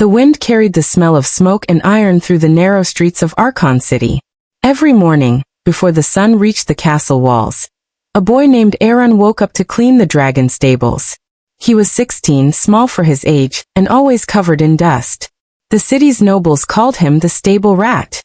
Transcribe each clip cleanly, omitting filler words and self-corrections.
The wind carried the smell of smoke and iron through the narrow streets of Archon City. Every morning, before the sun reached the castle walls, a boy named Eron woke up to clean the dragon stables. He was 16, small for his age, and always covered in dust. The city's nobles called him the stable rat.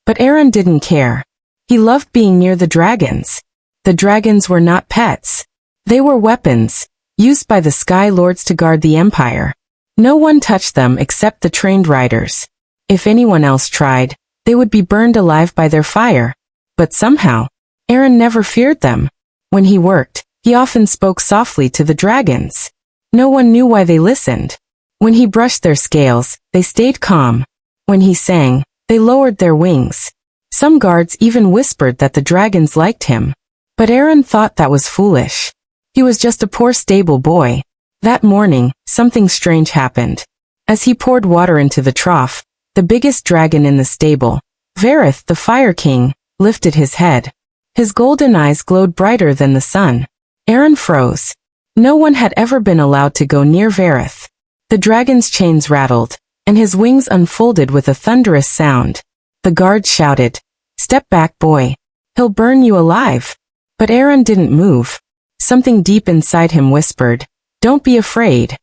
But Eron didn't care. He loved being near the dragons. The dragons were not pets. They were weapons, used by the Sky Lords to guard the Empire. No one touched them except the trained riders. If anyone else tried, they would be burned alive by their fire. But somehow, Eron never feared them. When he worked, he often spoke softly to the dragons. No one knew why they listened. When he brushed their scales, they stayed calm. When he sang, they lowered their wings. Some guards even whispered that the dragons liked him. But Eron thought that was foolish. He was just a poor stable boy. That morning, something strange happened. As he poured water into the trough, the biggest dragon in the stable, Vareth the Fire King, lifted his head. His golden eyes glowed brighter than the sun. Eron froze. No one had ever been allowed to go near Vareth. The dragon's chains rattled, and his wings unfolded with a thunderous sound. The guard shouted, "Step back, boy. He'll burn you alive." But Eron didn't move. Something deep inside him whispered, "Don't be afraid."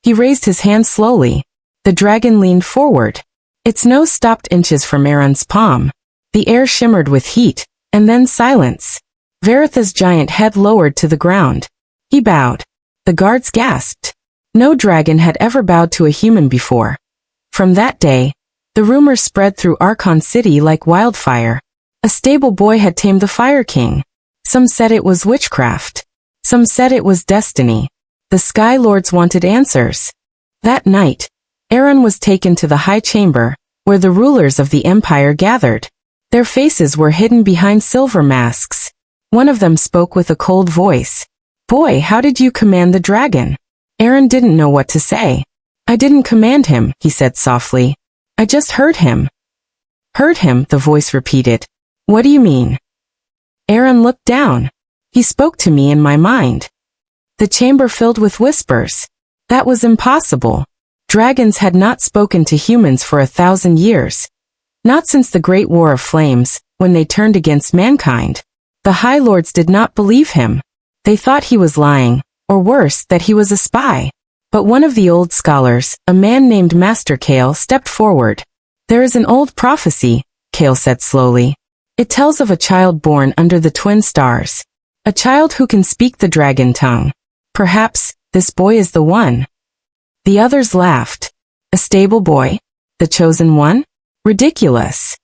He raised his hand slowly. The dragon leaned forward. Its nose stopped inches from Eron's palm. The air shimmered with heat, and then silence. Vareth's giant head lowered to the ground. He bowed. The guards gasped. No dragon had ever bowed to a human before. From that day, the rumor spread through Archon City like wildfire. A stable boy had tamed the Fire King. Some said it was witchcraft. Some said it was destiny. The Sky Lords wanted answers. That night, Eron was taken to the high chamber, where the rulers of the Empire gathered. Their faces were hidden behind silver masks. One of them spoke with a cold voice. "Boy, how did you command the dragon?" Eron didn't know what to say. "I didn't command him," he said softly. "I just heard him." "Heard him," the voice repeated. "What do you mean?" Eron looked down. "He spoke to me in my mind." The chamber filled with whispers. That was impossible. Dragons had not spoken to humans for 1,000 years. Not since the Great War of Flames, when they turned against mankind. The High Lords did not believe him. They thought he was lying, or worse, that he was a spy. But one of the old scholars, a man named Master Kale, stepped forward. "There is an old prophecy," Kale said slowly. "It tells of a child born under the twin stars. A child who can speak the dragon tongue. Perhaps, this boy is the one." The others laughed. "A stable boy? The chosen one? Ridiculous."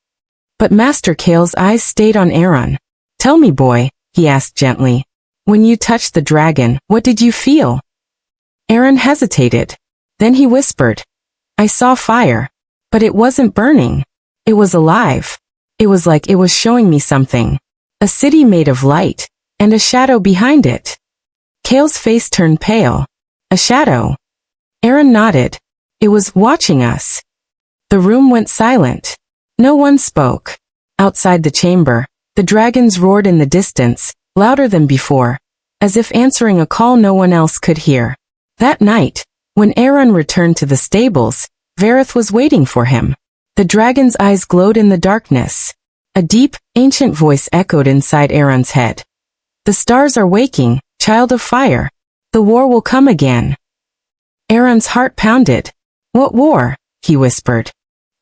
But Master Kale's eyes stayed on Eron. "Tell me, boy," he asked gently. "When you touched the dragon, what did you feel?" Eron hesitated. Then he whispered, "I saw fire. But it wasn't burning. It was alive. It was like it was showing me something. A city made of light, and a shadow behind it." Kale's face turned pale. "A shadow?" Eron nodded. "It was watching us." The room went silent. No one spoke. Outside the chamber, the dragons roared in the distance, louder than before, as if answering a call no one else could hear. That night, when Eron returned to the stables, Vareth was waiting for him. The dragon's eyes glowed in the darkness. A deep, ancient voice echoed inside Eron's head. "The stars are waking, child of fire. The war will come again." Eron's heart pounded. "What war?" he whispered.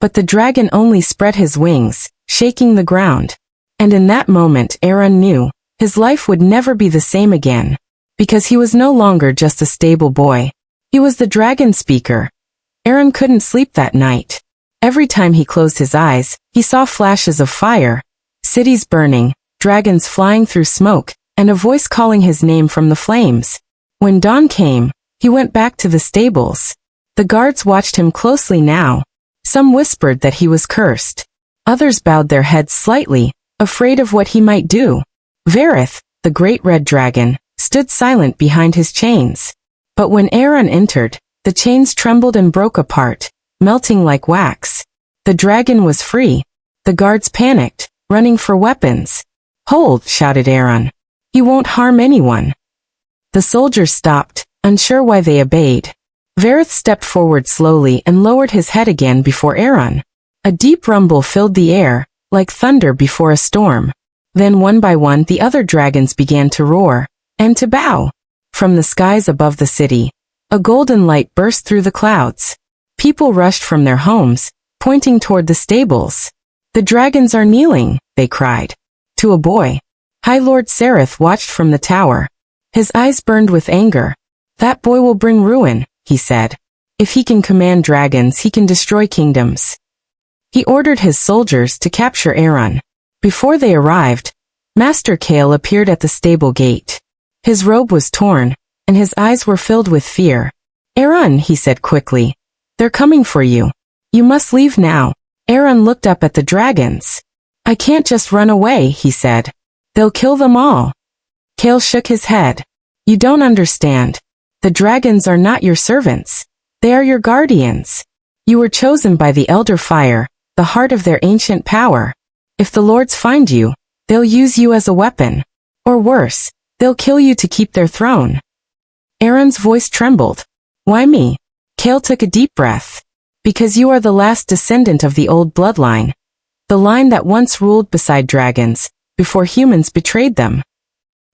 But the dragon only spread his wings, shaking the ground. And in that moment Eron knew, his life would never be the same again. Because he was no longer just a stable boy. He was the dragon speaker. Eron couldn't sleep that night. Every time he closed his eyes, he saw flashes of fire, cities burning, dragons flying through smoke, and a voice calling his name from the flames. When dawn came, he went back to the stables. The guards watched him closely now. Some whispered that he was cursed. Others bowed their heads slightly, afraid of what he might do. Vareth, the great red dragon, stood silent behind his chains. But when Eron entered, the chains trembled and broke apart, melting like wax. The dragon was free. The guards panicked, running for weapons. "Hold," shouted Eron. "He won't harm anyone." The soldiers stopped, unsure why they obeyed. Vareth stepped forward slowly and lowered his head again before Eron. A deep rumble filled the air, like thunder before a storm. Then one by one the other dragons began to roar, and to bow. From the skies above the city, a golden light burst through the clouds. People rushed from their homes, pointing toward the stables. "The dragons are kneeling," they cried. To a boy, High Lord Sereth watched from the tower. His eyes burned with anger. "That boy will bring ruin," he said. "If he can command dragons, he can destroy kingdoms." He ordered his soldiers to capture Eron. Before they arrived, Master Kale appeared at the stable gate. His robe was torn, and his eyes were filled with fear. "Eron," he said quickly, "they're coming for you. You must leave now." Eron looked up at the dragons. "I can't just run away," he said. "They'll kill them all." Kale shook his head. "You don't understand. The dragons are not your servants. They are your guardians. You were chosen by the Elder Fire, the heart of their ancient power. If the lords find you, they'll use you as a weapon. Or worse, they'll kill you to keep their throne." Eron's voice trembled. "Why me?" Kale took a deep breath. "Because you are the last descendant of the old bloodline. The line that once ruled beside dragons, before humans betrayed them."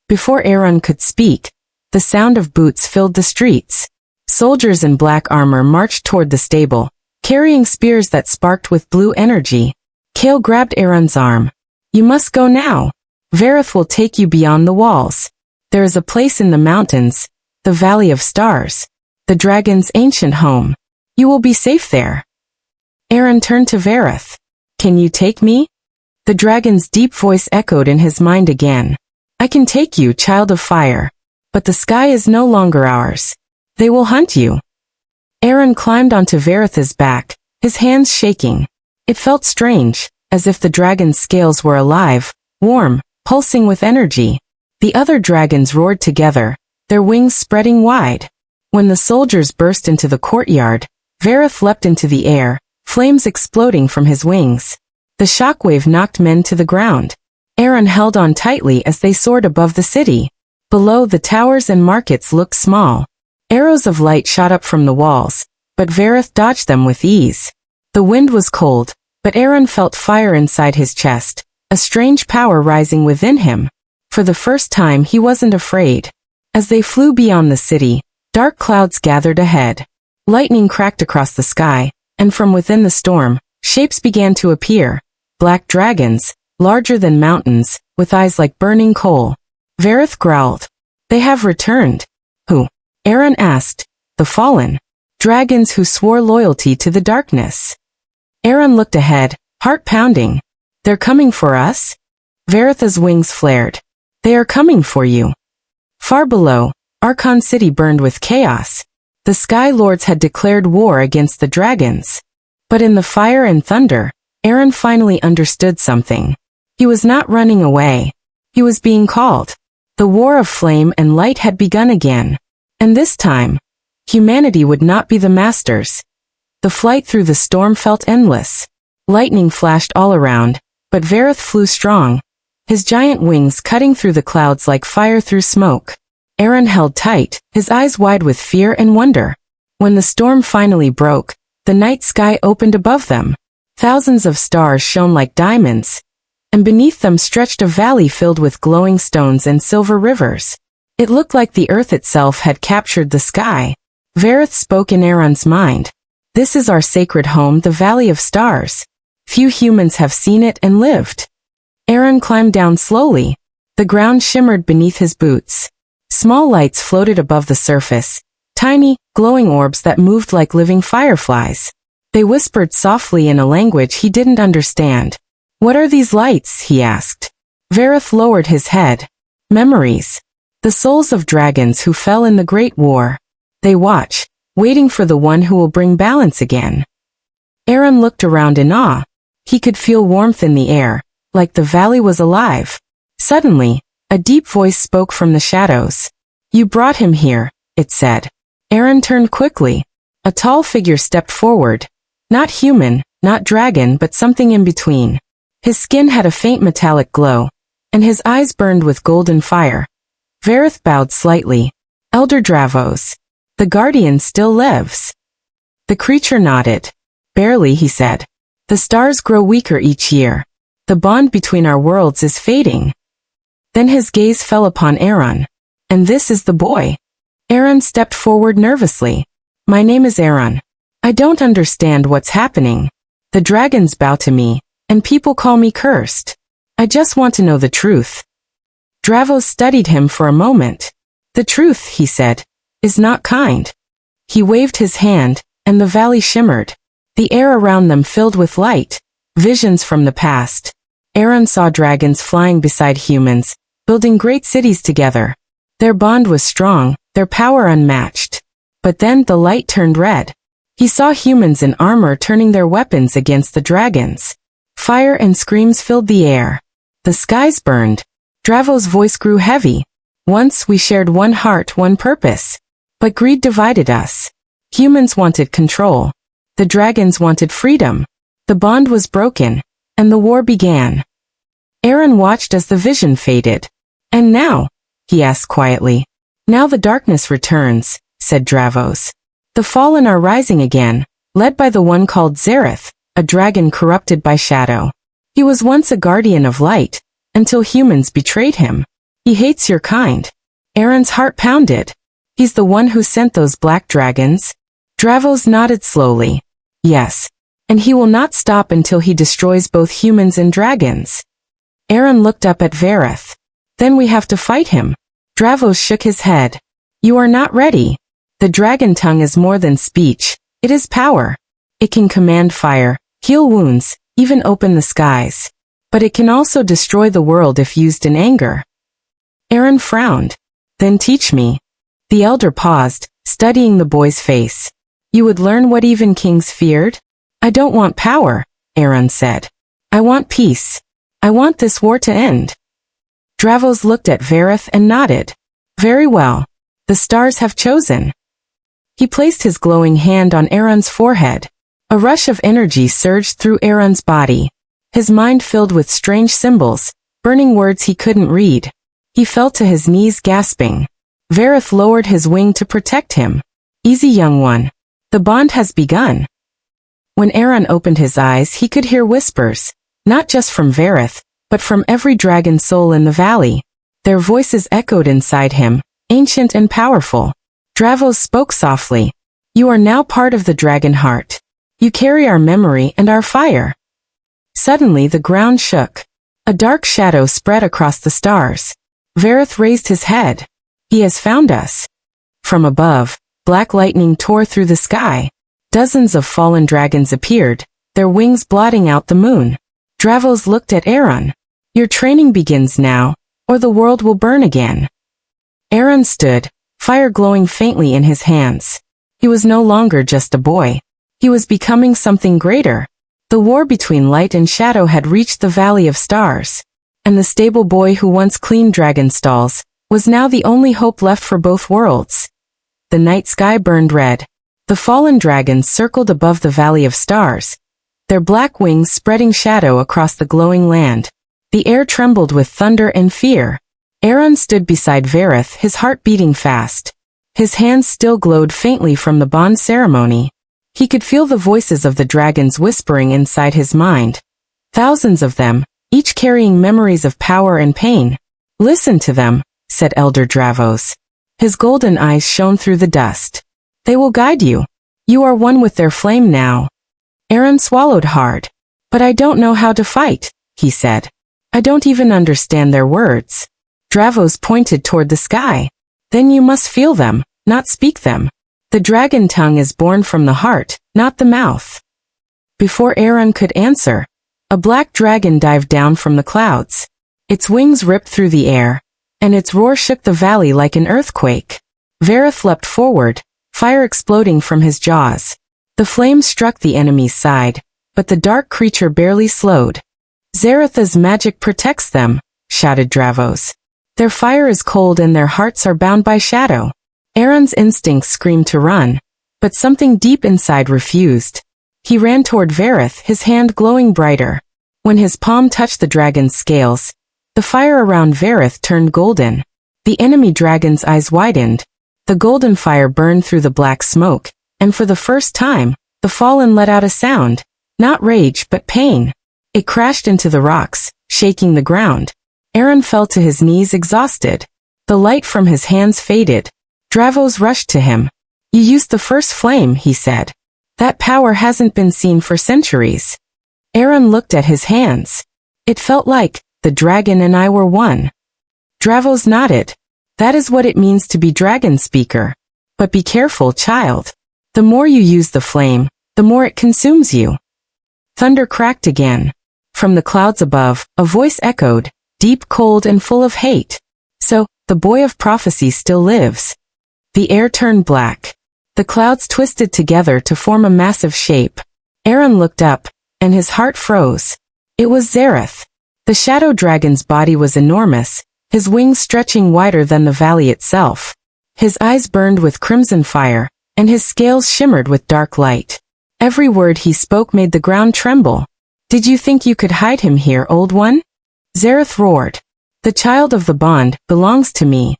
Before Eron could speak, the sound of boots filled the streets. Soldiers in black armor marched toward the stable, carrying spears that sparked with blue energy. Kale grabbed Eron's arm. "You must go now. Vareth will take you beyond the walls. There is a place in the mountains, the Valley of Stars, the dragon's ancient home. You will be safe there." Eron turned to Vareth. "Can you take me?" The dragon's deep voice echoed in his mind again. "I can take you, child of fire. But the sky is no longer ours. They will hunt you." Eron climbed onto Vareth's back, his hands shaking. It felt strange, as if the dragon's scales were alive, warm, pulsing with energy. The other dragons roared together, their wings spreading wide. When the soldiers burst into the courtyard, Vareth leapt into the air, flames exploding from his wings. The shockwave knocked men to the ground. Eron held on tightly as they soared above the city. Below, the towers and markets looked small. Arrows of light shot up from the walls, but Vareth dodged them with ease. The wind was cold, but Eron felt fire inside his chest, a strange power rising within him. For the first time he wasn't afraid. As they flew beyond the city, dark clouds gathered ahead. Lightning cracked across the sky, and from within the storm, shapes began to appear. Black dragons, larger than mountains, with eyes like burning coal. Vareth growled. "They have returned." "Who?" Eron asked. "The fallen. Dragons who swore loyalty to the darkness." Eron looked ahead, heart pounding. "They're coming for us?" Vareth's wings flared. "They are coming for you." Far below, Archon City burned with chaos. The Sky Lords had declared war against the dragons. But in the fire and thunder, Eron finally understood something. He was not running away. He was being called. The war of flame and light had begun again. And this time, humanity would not be the masters. The flight through the storm felt endless. Lightning flashed all around, but Vareth flew strong, his giant wings cutting through the clouds like fire through smoke. Eron held tight, his eyes wide with fear and wonder. When the storm finally broke, the night sky opened above them. Thousands of stars shone like diamonds, and beneath them stretched a valley filled with glowing stones and silver rivers. It looked like the earth itself had captured the sky. Vareth spoke in Eron's mind. "This is our sacred home, the Valley of Stars. Few humans have seen it and lived." Eron climbed down slowly. The ground shimmered beneath his boots. Small lights floated above the surface, tiny, glowing orbs that moved like living fireflies. They whispered softly in a language he didn't understand. "What are these lights?" he asked. Vareth lowered his head. "Memories. The souls of dragons who fell in the Great War. They watch, waiting for the one who will bring balance again." Eron looked around in awe. He could feel warmth in the air, like the valley was alive. Suddenly, a deep voice spoke from the shadows. "You brought him here," it said. Eron turned quickly. A tall figure stepped forward. Not human, not dragon, but something in between. His skin had a faint metallic glow, and his eyes burned with golden fire. Vareth bowed slightly. "Elder Dravos." The guardian still lives. The creature nodded. Barely, he said. The stars grow weaker each year. The bond between our worlds is fading. Then his gaze fell upon Eron. And this is the boy. Eron stepped forward nervously. My name is Eron. I don't understand what's happening. The dragons bow to me, and people call me cursed. I just want to know the truth. Dravos studied him for a moment. The truth, he said, is not kind. He waved his hand, and the valley shimmered. The air around them filled with light, visions from the past. Eron saw dragons flying beside humans, building great cities together. Their bond was strong, their power unmatched. But then the light turned red. He saw humans in armor turning their weapons against the dragons. Fire and screams filled the air. The skies burned. Dravos' voice grew heavy. Once we shared one heart, one purpose. But greed divided us. Humans wanted control. The dragons wanted freedom. The bond was broken, and the war began. Eron watched as the vision faded. And now? He asked quietly. Now the darkness returns, said Dravos. The fallen are rising again, led by the one called Zareth, a dragon corrupted by shadow. He was once a guardian of light, until humans betrayed him. He hates your kind. Eron's heart pounded. He's the one who sent those black dragons? Dravos nodded slowly. Yes. And he will not stop until he destroys both humans and dragons. Eron looked up at Zareth. Then we have to fight him. Dravos shook his head. You are not ready. The dragon tongue is more than speech. It is power. It can command fire, heal wounds, even open the skies. But it can also destroy the world if used in anger. Eron frowned. Then teach me. The elder paused, studying the boy's face. You would learn what even kings feared? I don't want power, Eron said. I want peace. I want this war to end. Dravos looked at Zareth and nodded. Very well. The stars have chosen. He placed his glowing hand on Eron's forehead. A rush of energy surged through Eron's body. His mind filled with strange symbols, burning words he couldn't read. He fell to his knees gasping. Zareth lowered his wing to protect him. Easy, young one. The bond has begun. When Eron opened his eyes, he could hear whispers, not just from Zareth, but from every dragon soul in the valley. Their voices echoed inside him, ancient and powerful. Dravos spoke softly. You are now part of the dragon heart. You carry our memory and our fire. Suddenly the ground shook. A dark shadow spread across the stars. Zareth raised his head. He has found us. From above, black lightning tore through the sky. Dozens of fallen dragons appeared, their wings blotting out the moon. Dravos looked at Eron. Your training begins now, or the world will burn again. Eron stood, fire glowing faintly in his hands. He was no longer just a boy. He was becoming something greater. The war between light and shadow had reached the Valley of Stars. And the stable boy who once cleaned dragon stalls was now the only hope left for both worlds. The night sky burned red. The fallen dragons circled above the Valley of Stars, their black wings spreading shadow across the glowing land. The air trembled with thunder and fear. Eron stood beside Zareth, his heart beating fast. His hands still glowed faintly from the bond ceremony. He could feel the voices of the dragons whispering inside his mind. Thousands of them, each carrying memories of power and pain. Listen to them, said Elder Dravos. His golden eyes shone through the dust. They will guide you. You are one with their flame now. Eron swallowed hard. But I don't know how to fight, he said. I don't even understand their words. Dravos pointed toward the sky. Then you must feel them, not speak them. The dragon tongue is born from the heart, not the mouth. Before Eron could answer, a black dragon dived down from the clouds. Its wings ripped through the air, and its roar shook the valley like an earthquake. Zareth leapt forward, fire exploding from his jaws. The flames struck the enemy's side, but the dark creature barely slowed. Zareth's magic protects them, shouted Dravos. Their fire is cold and their hearts are bound by shadow. Eron's instincts screamed to run, but something deep inside refused. He ran toward Zareth, his hand glowing brighter. When his palm touched the dragon's scales, the fire around Zareth turned golden. The enemy dragon's eyes widened. The golden fire burned through the black smoke, and for the first time, the fallen let out a sound, not rage but pain. It crashed into the rocks, shaking the ground. Eron fell to his knees exhausted. The light from his hands faded. Dravos rushed to him. You used the first flame, he said. That power hasn't been seen for centuries. Eron looked at his hands. It felt like the dragon and I were one. Dravos nodded. That is what it means to be dragon speaker. But be careful, child. The more you use the flame, the more it consumes you. Thunder cracked again. From the clouds above, a voice echoed, deep, cold, and full of hate. So, the boy of prophecy still lives. The air turned black. The clouds twisted together to form a massive shape. Eron looked up, and his heart froze. It was Zareth. The shadow dragon's body was enormous, his wings stretching wider than the valley itself. His eyes burned with crimson fire, and his scales shimmered with dark light. Every word he spoke made the ground tremble. Did you think you could hide him here, old one? Zareth roared. The child of the bond belongs to me.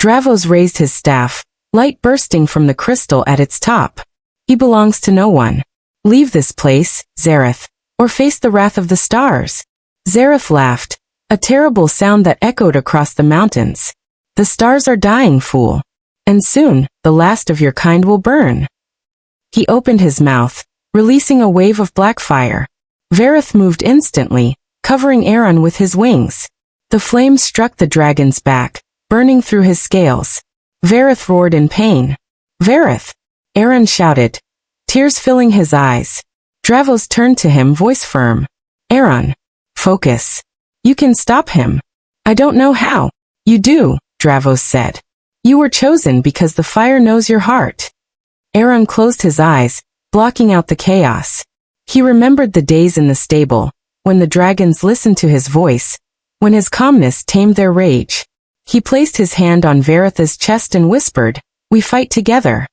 Dravos raised his staff, light bursting from the crystal at its top. He belongs to no one. Leave this place, Zareth, or face the wrath of the stars. Zareth laughed, a terrible sound that echoed across the mountains. The stars are dying, fool. And soon, the last of your kind will burn. He opened his mouth, releasing a wave of black fire. Vareth moved instantly, covering Eron with his wings. The flames struck the dragon's back, burning through his scales. Vareth roared in pain. Vareth! Eron shouted, tears filling his eyes. Dravos turned to him, voice firm. Eron, focus. You can stop him. I don't know how. You do, Dravos said. You were chosen because the fire knows your heart. Eron closed his eyes, blocking out the chaos. He remembered the days in the stable, when the dragons listened to his voice, when his calmness tamed their rage. He placed his hand on Vareth's chest and whispered, we fight together.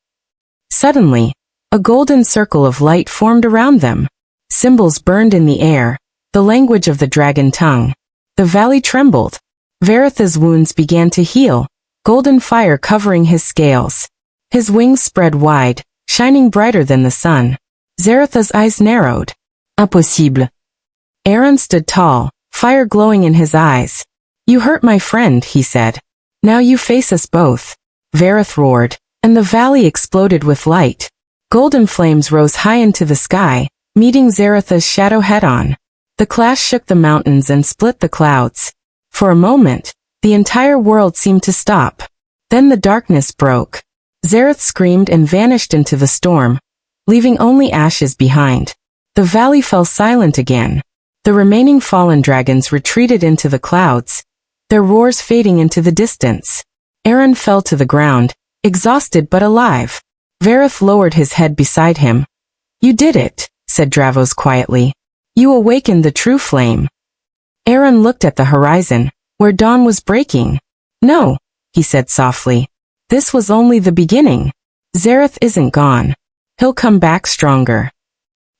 Suddenly, a golden circle of light formed around them. Symbols burned in the air, the language of the dragon tongue. The valley trembled. Vareth's wounds began to heal, golden fire covering his scales. His wings spread wide, shining brighter than the sun. Zareth's eyes narrowed. Impossible. Eron stood tall, fire glowing in his eyes. You hurt my friend, he said. Now you face us both. Vareth roared, and the valley exploded with light. Golden flames rose high into the sky, meeting Zareth's shadow head-on. The clash shook the mountains and split the clouds. For a moment, the entire world seemed to stop. Then the darkness broke. Zareth screamed and vanished into the storm, leaving only ashes behind. The valley fell silent again. The remaining fallen dragons retreated into the clouds, their roars fading into the distance. Eron fell to the ground, exhausted but alive. Vareth lowered his head beside him. You did it, said Dravos quietly. You awakened the true flame. Eron looked at the horizon, where dawn was breaking. No, he said softly. This was only the beginning. Zareth isn't gone. He'll come back stronger.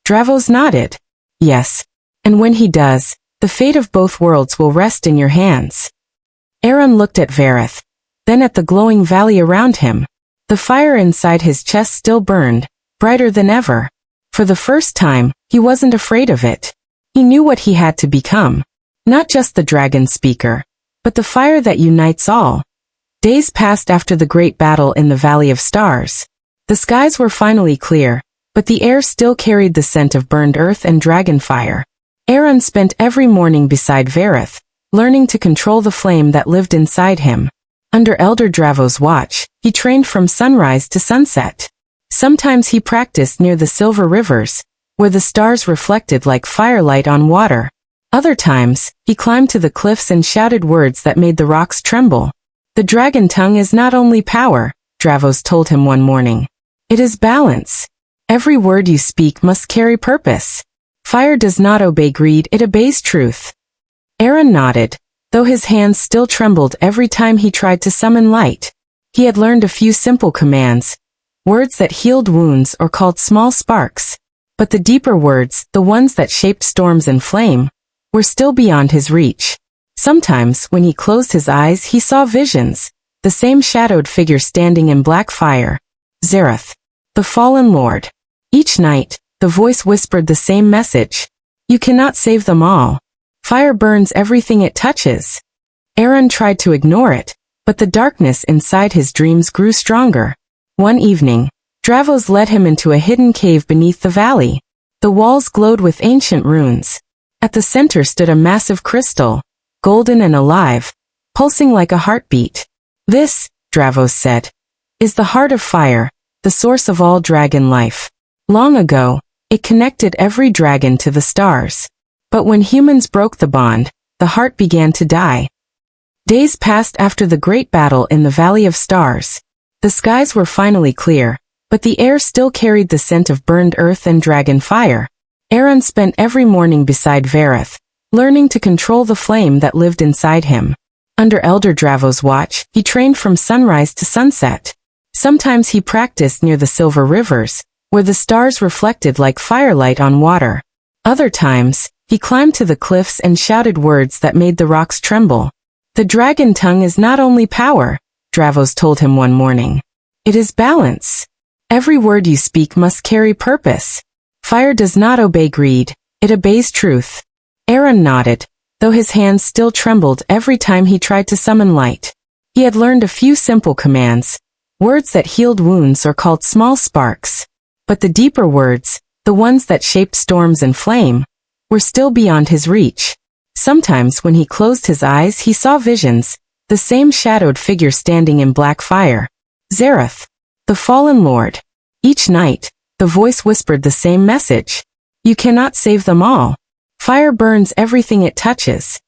Dravos nodded. Yes. And when he does, the fate of both worlds will rest in your hands. Eron looked at Vareth, then at the glowing valley around him. The fire inside his chest still burned, brighter than ever. For the first time, he wasn't afraid of it. He knew what he had to become. Not just the dragon speaker, but the fire that unites all. Days passed after the great battle in the Valley of Stars. The skies were finally clear, but the air still carried the scent of burned earth and dragon fire. Eron spent every morning beside Vareth, learning to control the flame that lived inside him. Under Elder Dravos' watch, he trained from sunrise to sunset. Sometimes he practiced near the silver rivers, where the stars reflected like firelight on water. Other times, he climbed to the cliffs and shouted words that made the rocks tremble. The dragon tongue is not only power, Dravos told him one morning. It is balance. Every word you speak must carry purpose. Fire does not obey greed, it obeys truth. Eron nodded, though his hands still trembled every time he tried to summon light. He had learned a few simple commands, words that healed wounds or called small sparks. But the deeper words, the ones that shaped storms and flame, were still beyond his reach. Sometimes, when he closed his eyes, he saw visions, the same shadowed figure standing in black fire. Zereth, the fallen lord. Each night, the voice whispered the same message. You cannot save them all. Fire burns everything it touches. Eron tried to ignore it, but the darkness inside his dreams grew stronger. One evening, Dravos led him into a hidden cave beneath the valley. The walls glowed with ancient runes. At the center stood a massive crystal, golden and alive, pulsing like a heartbeat. This, Dravos said, is the heart of fire, the source of all dragon life. Long ago, it connected every dragon to the stars. But when humans broke the bond, the heart began to die. Days passed after the great battle in the Valley of Stars. The skies were finally clear, but the air still carried the scent of burned earth and dragon fire. Eron spent every morning beside Vareth, learning to control the flame that lived inside him. Under Elder Dravos' watch, he trained from sunrise to sunset. Sometimes he practiced near the silver rivers, where the stars reflected like firelight on water. Other times, he climbed to the cliffs and shouted words that made the rocks tremble. The dragon tongue is not only power, Dravos told him one morning. It is balance. Every word you speak must carry purpose. Fire does not obey greed, it obeys truth. Eron nodded, though his hands still trembled every time he tried to summon light. He had learned a few simple commands, words that healed wounds or called small sparks. But the deeper words, the ones that shaped storms and flame, were still beyond his reach. Sometimes when he closed his eyes he saw visions, the same shadowed figure standing in black fire. Zereth, the fallen lord. Each night, the voice whispered the same message. You cannot save them all. Fire burns everything it touches.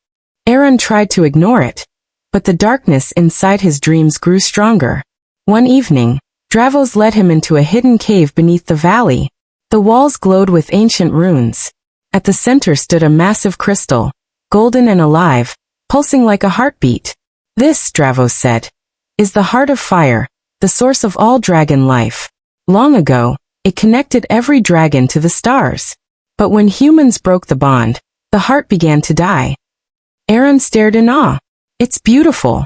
Eron tried to ignore it, but the darkness inside his dreams grew stronger. One evening, Dravos led him into a hidden cave beneath the valley. The walls glowed with ancient runes. At the center stood a massive crystal, golden and alive, pulsing like a heartbeat. This, Dravos said, is the heart of fire, the source of all dragon life. Long ago, it connected every dragon to the stars. But when humans broke the bond, the heart began to die. Eron stared in awe. It's beautiful.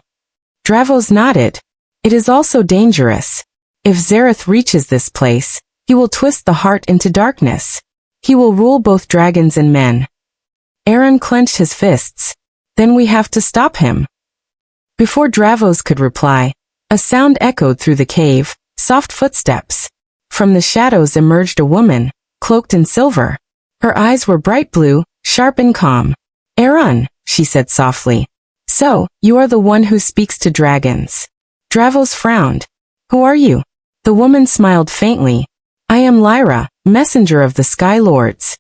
Dravos nodded. It is also dangerous. If Zereth reaches this place, he will twist the heart into darkness. He will rule both dragons and men. Eron clenched his fists. Then we have to stop him. Before Dravos could reply, a sound echoed through the cave, soft footsteps. From the shadows emerged a woman, cloaked in silver. Her eyes were bright blue, sharp and calm. Eron, she said softly. So, you are the one who speaks to dragons. Dravos frowned. Who are you? The woman smiled faintly. I am Lyra, messenger of the Sky Lords.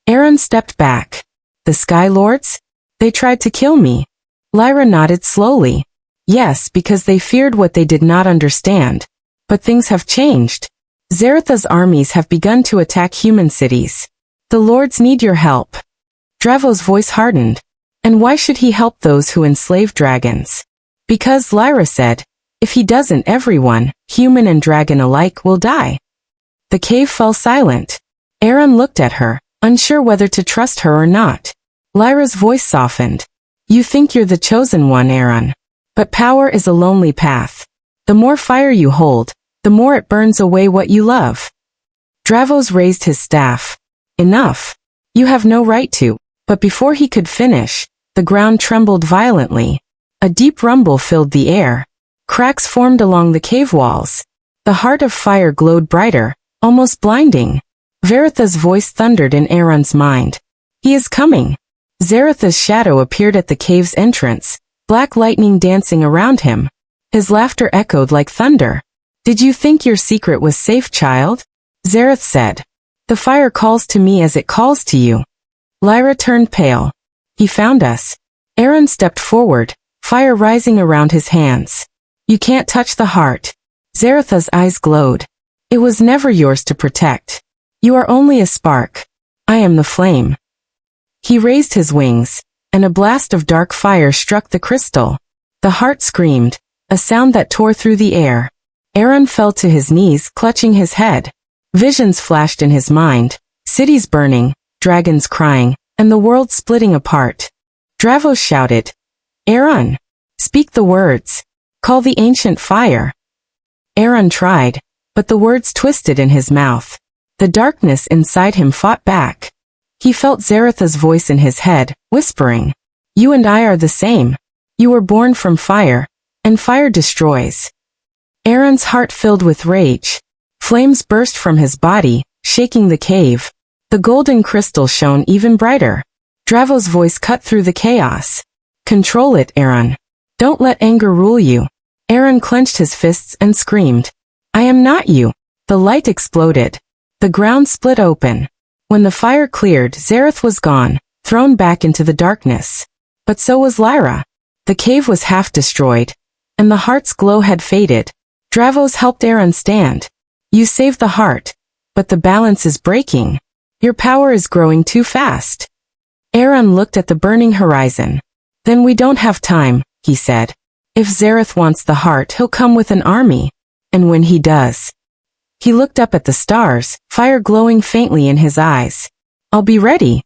Eron stepped back. The Sky Lords? They tried to kill me. Lyra nodded slowly. Yes, because they feared what they did not understand. But things have changed. Zeretha's armies have begun to attack human cities. The Lords need your help. Dravos' voice hardened. And why should he help those who enslave dragons? Because, Lyra said, if he doesn't, everyone, human and dragon alike, will die. The cave fell silent. Eron looked at her, unsure whether to trust her or not. Lyra's voice softened. You think you're the chosen one, Eron. But power is a lonely path. The more fire you hold, the more it burns away what you love. Dravos raised his staff. Enough. You have no right to. But before he could finish, the ground trembled violently. A deep rumble filled the air. Cracks formed along the cave walls. The heart of fire glowed brighter, almost blinding. Varetha's voice thundered in Eron's mind. He is coming. Zeretha's shadow appeared at the cave's entrance, black lightning dancing around him. His laughter echoed like thunder. Did you think your secret was safe, child? Zereth said. The fire calls to me as it calls to you. Lyra turned pale. He found us. Eron stepped forward, fire rising around his hands. You can't touch the heart. Zeretha's eyes glowed. It was never yours to protect. You are only a spark. I am the flame. He raised his wings, and a blast of dark fire struck the crystal. The heart screamed, a sound that tore through the air. Eron fell to his knees, clutching his head. Visions flashed in his mind, cities burning, dragons crying, and the world splitting apart. Dravos shouted, Eron, speak the words. Call the ancient fire. Eron tried, but the words twisted in his mouth. The darkness inside him fought back. He felt Zaratha's voice in his head, whispering, "You and I are the same. You were born from fire, and fire destroys." Eron's heart filled with rage. Flames burst from his body, shaking the cave. The golden crystal shone even brighter. Dravo's voice cut through the chaos. "Control it, Eron. Don't let anger rule you." Eron clenched his fists and screamed, "I am not you." The light exploded. The ground split open. When the fire cleared, Zarath was gone, thrown back into the darkness. But so was Lyra. The cave was half destroyed, and the heart's glow had faded. Dravos helped Eron stand. "You saved the heart, but the balance is breaking. Your power is growing too fast." Eron looked at the burning horizon. "Then we don't have time," he said. "If Zarath wants the heart, he'll come with an army. And when he does..." He looked up at the stars, fire glowing faintly in his eyes. "I'll be ready."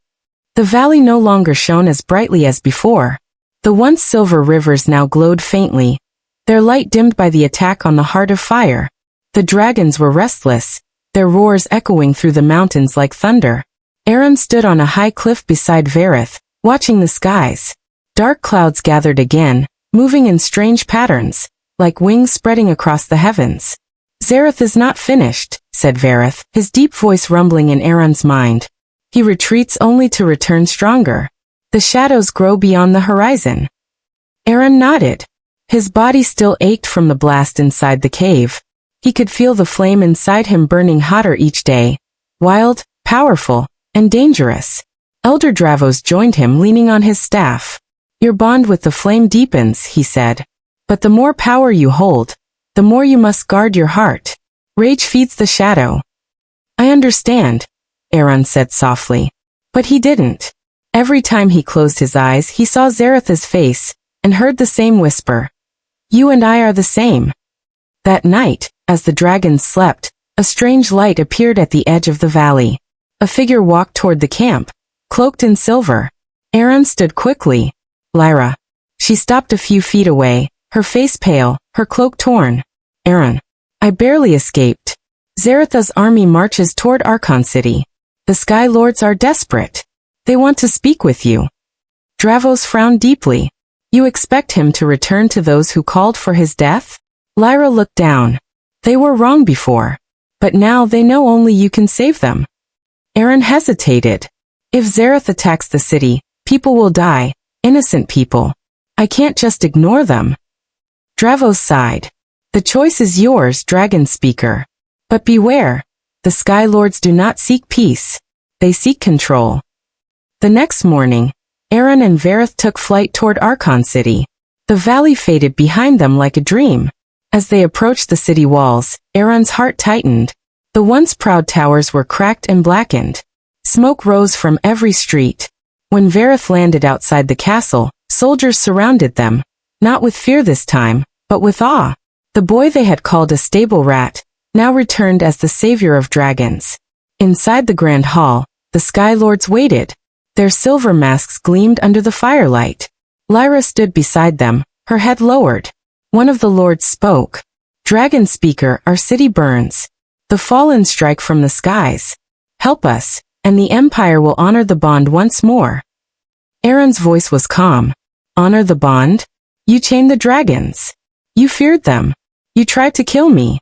The valley no longer shone as brightly as before. The once silver rivers now glowed faintly, their light dimmed by the attack on the heart of fire. The dragons were restless, their roars echoing through the mountains like thunder. Eron stood on a high cliff beside Vareth, watching the skies. Dark clouds gathered again, moving in strange patterns, like wings spreading across the heavens. "Zarath is not finished," said Vareth, his deep voice rumbling in Eron's mind. "He retreats only to return stronger. The shadows grow beyond the horizon." Eron nodded. His body still ached from the blast inside the cave. He could feel the flame inside him burning hotter each day. Wild, powerful, and dangerous. Elder Dravos joined him, leaning on his staff. "Your bond with the flame deepens," he said. "But the more power you hold, the more you must guard your heart. Rage feeds the shadow." "I understand," Eron said softly. But he didn't. Every time he closed his eyes, he saw Zaratha's face, and heard the same whisper. "You and I are the same." That night, as the dragons slept, a strange light appeared at the edge of the valley. A figure walked toward the camp, cloaked in silver. Eron stood quickly. "Lyra." She stopped a few feet away, her face pale, her cloak torn. "Eron." "I barely escaped. Zaratha's army marches toward Archon City. The Sky Lords are desperate. They want to speak with you." Dravos frowned deeply. "You expect him to return to those who called for his death?" Lyra looked down. "They were wrong before. But now they know only you can save them." Eron hesitated. "If Zarath attacks the city, people will die, innocent people. I can't just ignore them." Dravos sighed. "The choice is yours, Dragon Speaker. But beware. The Sky Lords do not seek peace. They seek control." The next morning, Eron and Vareth took flight toward Archon City. The valley faded behind them like a dream. As they approached the city walls, Eron's heart tightened. The once proud towers were cracked and blackened. Smoke rose from every street. When Vareth landed outside the castle, soldiers surrounded them, not with fear this time, but with awe. The boy they had called a stable rat now returned as the savior of dragons. Inside the grand hall, the Sky Lords waited. Their silver masks gleamed under the firelight. Lyra stood beside them, her head lowered. One of the lords spoke. "Dragon Speaker, our city burns. The fallen strike from the skies. Help us, and the Empire will honor the bond once more." Eron's voice was calm. "Honor the bond? You chained the dragons. You feared them. You tried to kill me."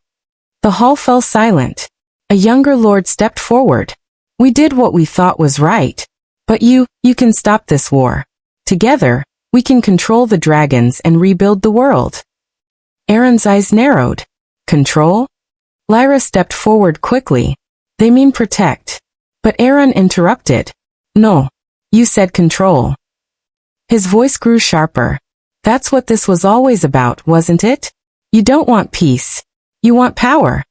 The hall fell silent. A younger lord stepped forward. "We did what we thought was right. But you can stop this war. Together, we can control the dragons and rebuild the world." Eron's eyes narrowed. "Control?" Lyra stepped forward quickly. "They mean protect." But Eron interrupted. "No. You said control." His voice grew sharper. "That's what this was always about, wasn't it? You don't want peace. You want power."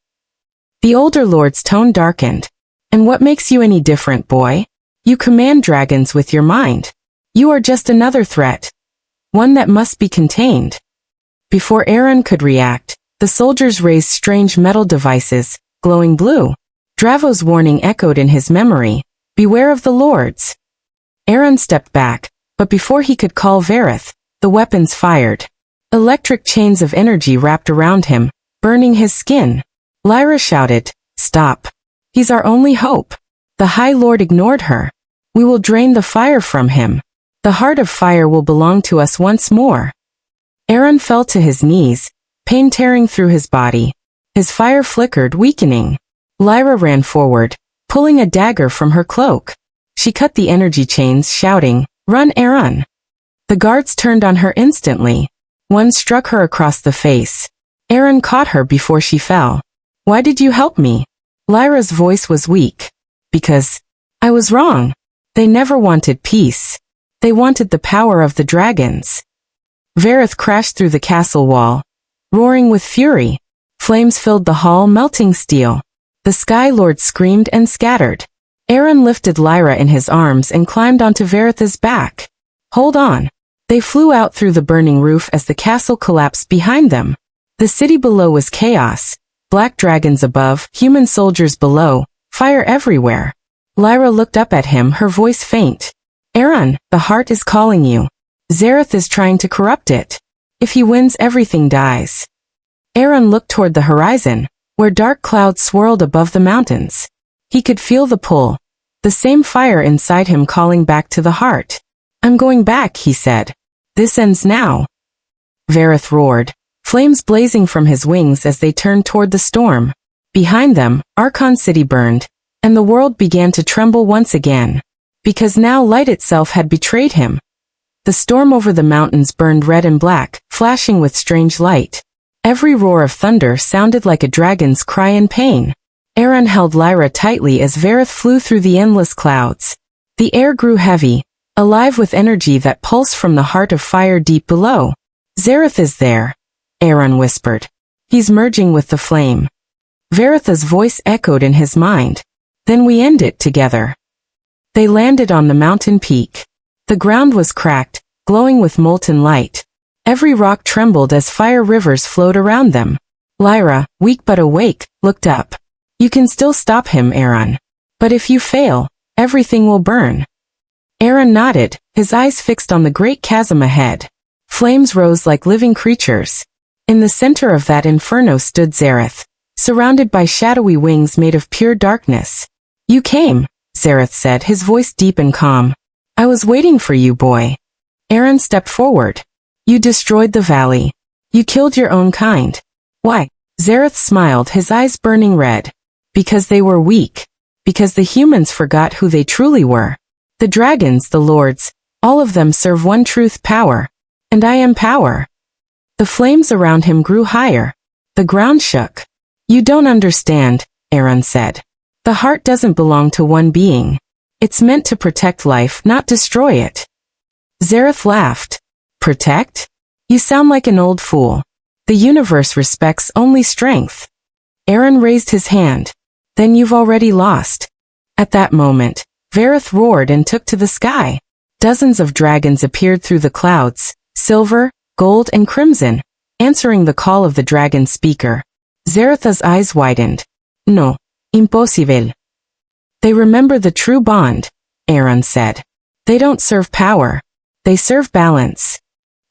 The older lord's tone darkened. "And what makes you any different, boy? You command dragons with your mind. You are just another threat. One that must be contained." Before Eron could react, the soldiers raised strange metal devices, glowing blue. Dravos' warning echoed in his memory. "Beware of the lords." Eron stepped back, but before he could call Vareth, the weapons fired. Electric chains of energy wrapped around him, burning his skin. Lyra shouted, "Stop. He's our only hope." The High Lord ignored her. "We will drain the fire from him. The heart of fire will belong to us once more." Eron fell to his knees, pain tearing through his body. His fire flickered, weakening. Lyra ran forward, pulling a dagger from her cloak. She cut the energy chains, shouting, "Run, Eron!" The guards turned on her instantly. One struck her across the face. Eron caught her before she fell. "Why did you help me?" Lyra's voice was weak. "Because I was wrong. They never wanted peace. They wanted the power of the dragons." Vareth crashed through the castle wall, roaring with fury. Flames filled the hall, melting steel. The Sky Lord screamed and scattered. Eron lifted Lyra in his arms and climbed onto Vareth's back. "Hold on." They flew out through the burning roof as the castle collapsed behind them. The city below was chaos. Black dragons above, human soldiers below, fire everywhere. Lyra looked up at him, her voice faint. "Eron, the heart is calling you. Zareth is trying to corrupt it. If he wins, everything dies." Eron looked toward the horizon, where dark clouds swirled above the mountains. He could feel the pull, the same fire inside him calling back to the heart. "I'm going back," he said. "This ends now." Vareth roared, flames blazing from his wings as they turned toward the storm. Behind them, Archon City burned, and the world began to tremble once again. Because now light itself had betrayed him. The storm over the mountains burned red and black, flashing with strange light. Every roar of thunder sounded like a dragon's cry in pain. Eron held Lyra tightly as Vareth flew through the endless clouds. The air grew heavy, alive with energy that pulsed from the heart of fire deep below. "Zareth is there," Eron whispered. "He's merging with the flame." Vareth's voice echoed in his mind. "Then we end it together." They landed on the mountain peak. The ground was cracked, glowing with molten light. Every rock trembled as fire rivers flowed around them. Lyra, weak but awake, looked up. "You can still stop him, Eron. But if you fail, everything will burn." Eron nodded, his eyes fixed on the great chasm ahead. Flames rose like living creatures. In the center of that inferno stood Zareth, surrounded by shadowy wings made of pure darkness. "You came," Zareth said, his voice deep and calm. "I was waiting for you, boy." Eron stepped forward. "You destroyed the valley. You killed your own kind." "Why?" Zareth smiled, his eyes burning red. "Because they were weak. Because the humans forgot who they truly were. The dragons, the lords, all of them serve one truth, power. And I am power." The flames around him grew higher. The ground shook. "You don't understand," Eron said. "The heart doesn't belong to one being. It's meant to protect life, not destroy it." Zareth laughed. "Protect? You sound like an old fool. The universe respects only strength." Eron raised his hand. "Then you've already lost." At that moment, Vareth roared and took to the sky. Dozens of dragons appeared through the clouds, silver, gold and crimson, answering the call of the dragon speaker. Zareth's eyes widened. "No, impossible." "They remember the true bond," Eron said. "They don't serve power. They serve balance."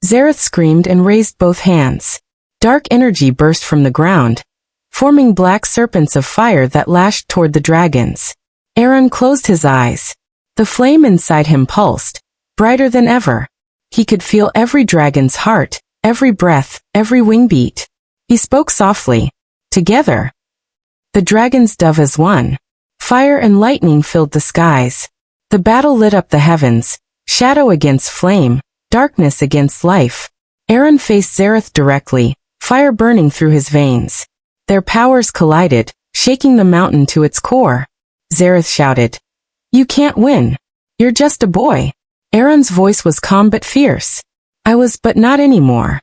Zareth screamed and raised both hands. Dark energy burst from the ground, forming black serpents of fire that lashed toward the dragons. Eron closed his eyes. The flame inside him pulsed, brighter than ever. He could feel every dragon's heart, every breath, every wing beat. He spoke softly. "Together." The dragons dove as one. Fire and lightning filled the skies. The battle lit up the heavens, shadow against flame, darkness against life. Eron faced Zareth directly, fire burning through his veins. Their powers collided, shaking the mountain to its core. Zareth shouted, "You can't win. You're just a boy." Eron's voice was calm but fierce. "I was, but not anymore."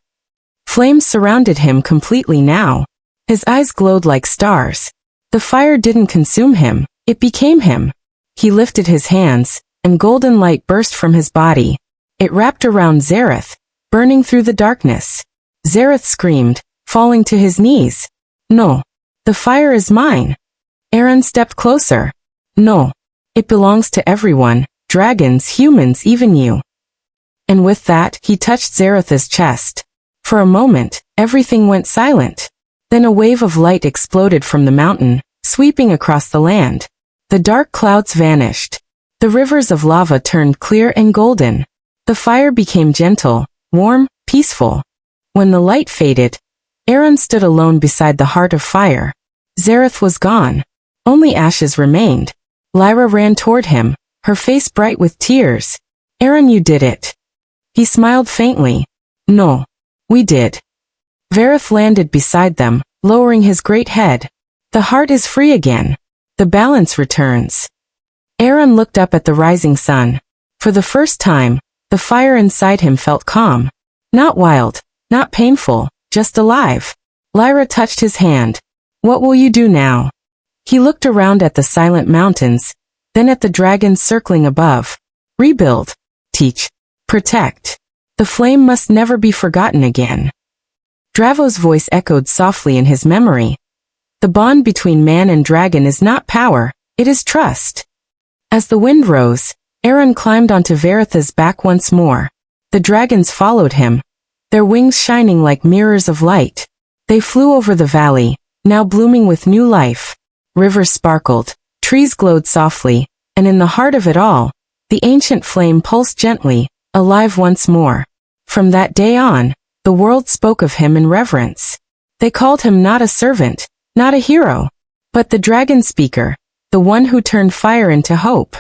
Flames surrounded him completely now. His eyes glowed like stars. The fire didn't consume him, it became him. He lifted his hands, and golden light burst from his body. It wrapped around Zareth, burning through the darkness. Zareth screamed, falling to his knees. "No. The fire is mine." Eron stepped closer. "No. It belongs to everyone, dragons, humans, even you." And with that, he touched Zareth's chest. For a moment, everything went silent. Then a wave of light exploded from the mountain, sweeping across the land. The dark clouds vanished. The rivers of lava turned clear and golden. The fire became gentle, warm, peaceful. When the light faded, Eron stood alone beside the heart of fire. Zareth was gone. Only ashes remained. Lyra ran toward him, her face bright with tears. Eron, you did it. He smiled faintly. No. We did. Vareth landed beside them, lowering his great head. The heart is free again. The balance returns. Eron looked up at the rising sun. For the first time, the fire inside him felt calm. Not wild, not painful, just alive. Lyra touched his hand. What will you do now? He looked around at the silent mountains, then at the dragons circling above. Rebuild. Teach. Protect. The flame must never be forgotten again. Dravo's voice echoed softly in his memory. The bond between man and dragon is not power, it is trust. As the wind rose, Eron climbed onto Varetha's back once more. The dragons followed him, their wings shining like mirrors of light. They flew over the valley, now blooming with new life. Rivers sparkled, trees glowed softly, and in the heart of it all, the ancient flame pulsed gently, alive once more. From that day on, the world spoke of him in reverence. They called him not a servant, not a hero, but the dragon speaker, the one who turned fire into hope.